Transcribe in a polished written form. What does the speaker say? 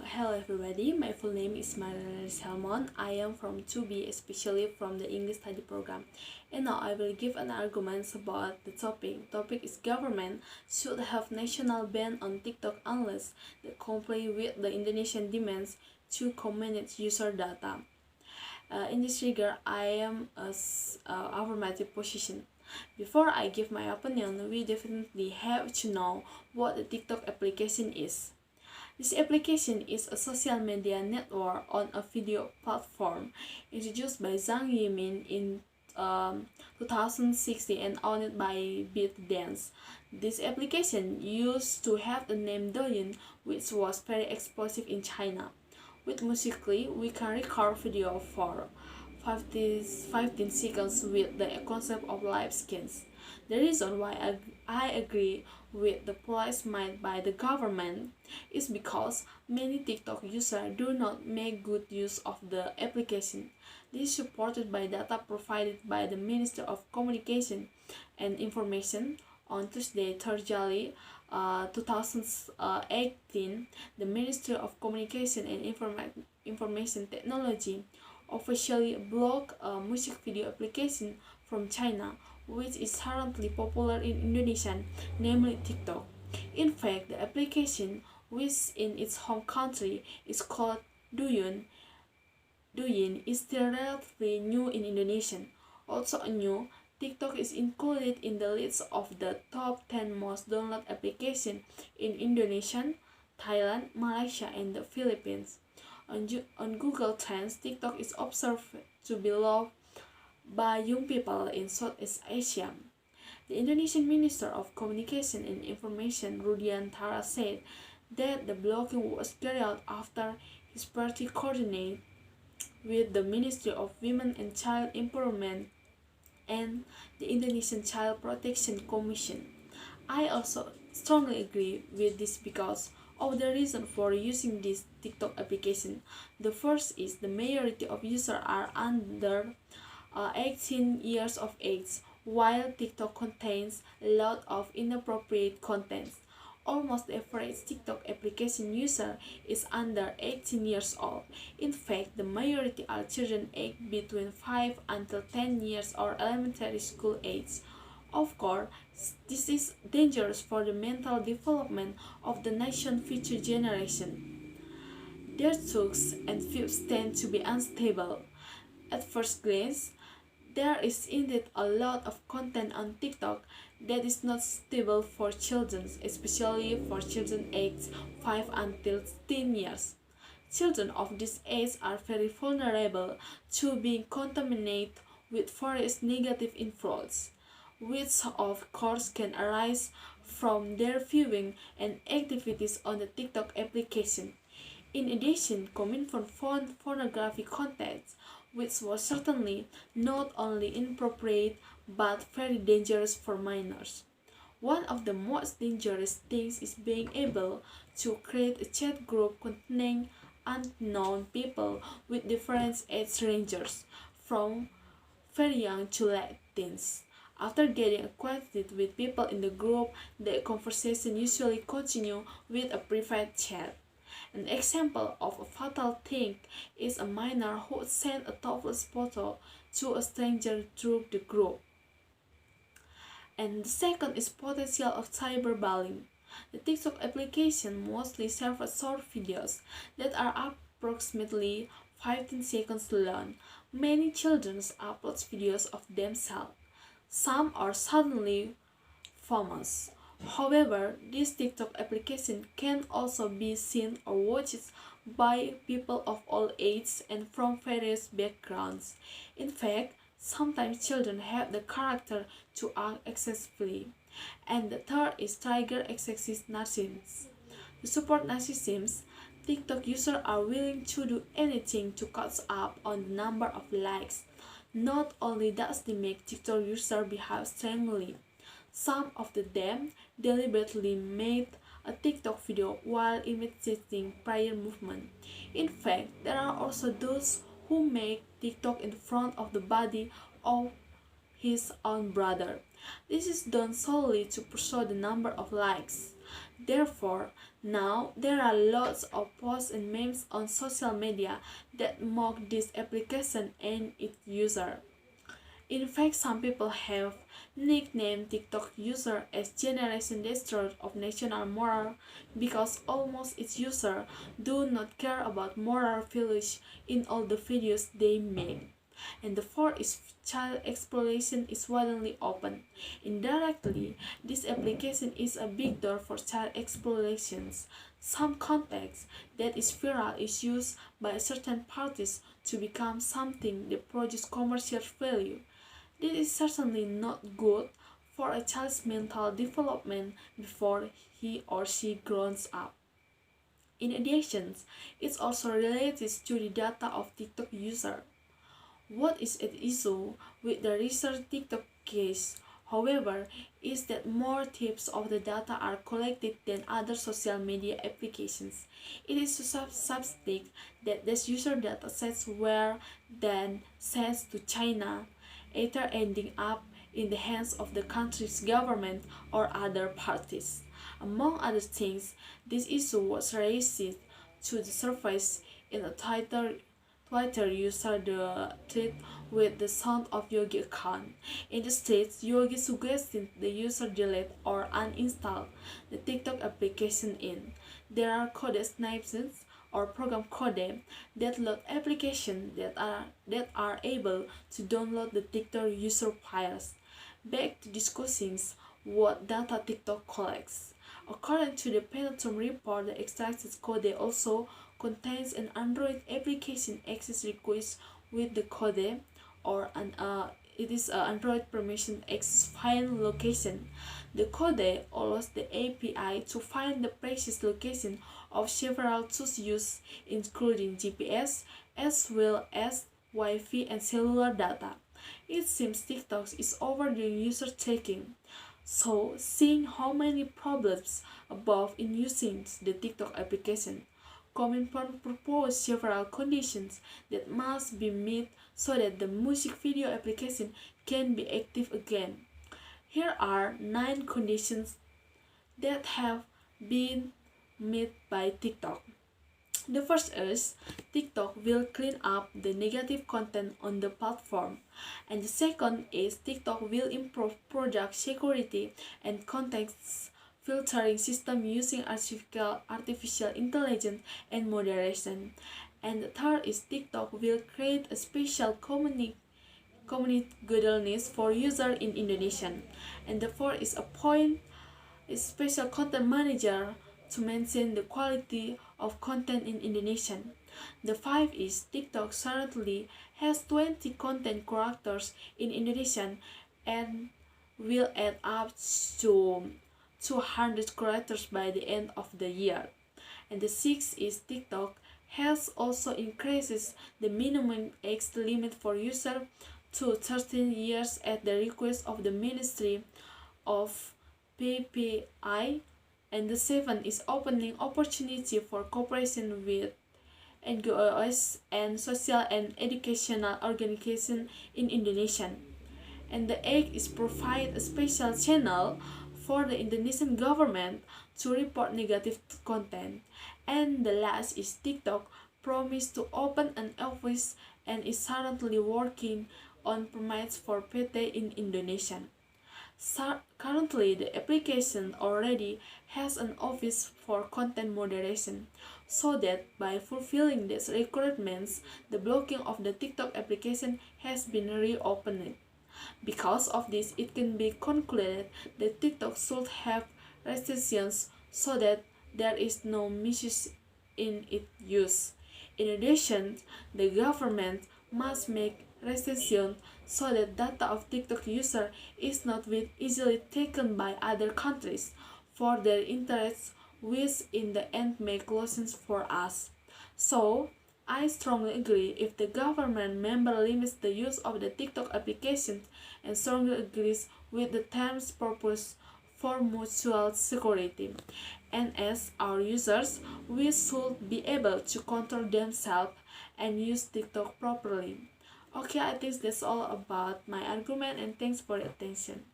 Hello everybody, my full name is Maria Salmon. I am from 2B, especially from the English study program. And now I will give an argument about the topic. Topic is government should have national ban on TikTok unless they comply with the Indonesian demands to manage user data. In this regard, I am affirmative position. Before I give my opinion, we definitely have to know what the TikTok application is. This application is a social media network on a video platform introduced by Zhang Yimin in 2016 and owned by ByteDance. This application used to have the name Douyin, which was very explosive in China. With Musically, we can record video for 15 seconds with the concept of live skins. The reason why I agree with the policy made by the government is because many TikTok users do not make good use of the application. This is supported by data provided by the Ministry of Communication and Information. On Tuesday, 3rd July 2018, the Ministry of Communication and Information Technology officially blocked a music video application from China, which is currently popular in Indonesia, namely TikTok. In fact, the application, which in its home country is called Douyin, is still relatively new in Indonesia. Also new, TikTok is included in the list of the top 10 most downloaded applications in Indonesia, Thailand, Malaysia, and the Philippines. On Google Trends, TikTok is observed to be loved by young people in Southeast Asia. The Indonesian Minister of Communication and Information, Rudiantara, said that the blocking was carried out after his party coordinated with the Ministry of Women and Child Empowerment and the Indonesian Child Protection Commission. I also strongly agree with this because of the reason for using this TikTok application. The first is the majority of users are under 18 years of age, while TikTok contains a lot of inappropriate content. Almost the average TikTok application user is under 18 years old. In fact, the majority are children aged between 5 until 10 years or elementary school age. Of course, this is dangerous for the mental development of the nation's future generation. Their thoughts and views tend to be unstable. At first glance, there is indeed a lot of content on TikTok that is not stable for children, especially for children aged 5 until 10 years. Children of this age are very vulnerable to being contaminated with various negative influences, which of course can arise from their viewing and activities on the TikTok application. In addition, Kominfo found pornography content, which was certainly not only inappropriate but very dangerous for minors. One of the most dangerous things is being able to create a chat group containing unknown people with different age ranges, from very young to late teens. After getting acquainted with people in the group, the conversation usually continues with a private chat. An example of a fatal thing is a minor who sent a topless photo to a stranger through the group. And the second is potential of cyberbullying. The TikTok application mostly serves short videos that are approximately 15 seconds long. Many children upload videos of themselves. Some are suddenly famous. However, this TikTok application can also be seen or watched by people of all ages and from various backgrounds. In fact, sometimes children have the character to act excessively. And the third is trigger excessive narcissism. To support narcissism, TikTok users are willing to do anything to catch up on the number of likes. Not only does they make TikTok users behave strangely, some of them deliberately made a TikTok video while imitating prior movement. In fact, there are also those who make TikTok in front of the body of his own brother. This is done solely to pursue the number of likes. Therefore, now there are lots of posts and memes on social media that mock this application and its user. In fact, some people have nicknamed TikTok user as Generation Destroyer of National Moral because almost its users do not care about moral values in all the videos they make. And the fourth is child exploitation is widely open. Indirectly, this application is a big door for child exploitations. Some context that is viral is used by certain parties to become something that produces commercial value. This is certainly not good for a child's mental development before he or she grows up. In addition, it's also related to the data of TikTok user. What is at issue with the recent TikTok case, however, is that more tips of the data are collected than other social media applications. It is substantive that these user data sets were then sent to China, either ending up in the hands of the country's government or other parties. Among other things, this issue was raised to the surface in a Twitter user the tweet with the sound of Yogi account. In the states, Yogi suggested the user delete or uninstall the TikTok application in. There are code snipes or program code that load applications that are able to download the TikTok user files. Back to discussing what data TikTok collects. According to the Peloton report, the extracted code also contains an Android application access request with the code or it is an Android permission access file location. The code allows the API to find the precise location of several tools used, including GPS as well as Wi-Fi and cellular data. It seems TikTok is overdoing user checking. So, seeing how many problems above in using the TikTok application, Comintern proposed several conditions that must be met so that the music video application can be active again. Here are 9 conditions that have been met by TikTok. The first is TikTok will clean up the negative content on the platform. And the second is TikTok will improve product security and context filtering system using artificial intelligence and moderation. And the third is TikTok will create a special community guidelines for users in Indonesian. And the fourth is appoint a special content manager to maintain the quality of content in Indonesian. The fifth is TikTok currently has 20 content creators in Indonesian and will add up to 200 creators by the end of the year. And the sixth is TikTok has also increases the minimum age limit for users to 13 years at the request of the Ministry of PPI. And the seventh is opening opportunity for cooperation with NGOs and social and educational organizations in Indonesia. And the eighth is provide a special channel for the Indonesian government to report negative content. And the last is TikTok promised to open an office and is currently working on permits for PT in Indonesia. Currently, the application already has an office for content moderation, so that by fulfilling these requirements, the blocking of the TikTok application has been reopened. Because of this, it can be concluded that TikTok should have restrictions so that there is no misuse in its use. In addition, the government must make restrictions so that data of TikTok user is not easily taken by other countries for their interests, which in the end make losses for us. So, I strongly agree if the government member limits the use of the TikTok application and strongly agrees with the terms purpose for mutual security. And as our users, we should be able to control themselves and use TikTok properly. Okay, I think that's all about my argument and thanks for your attention.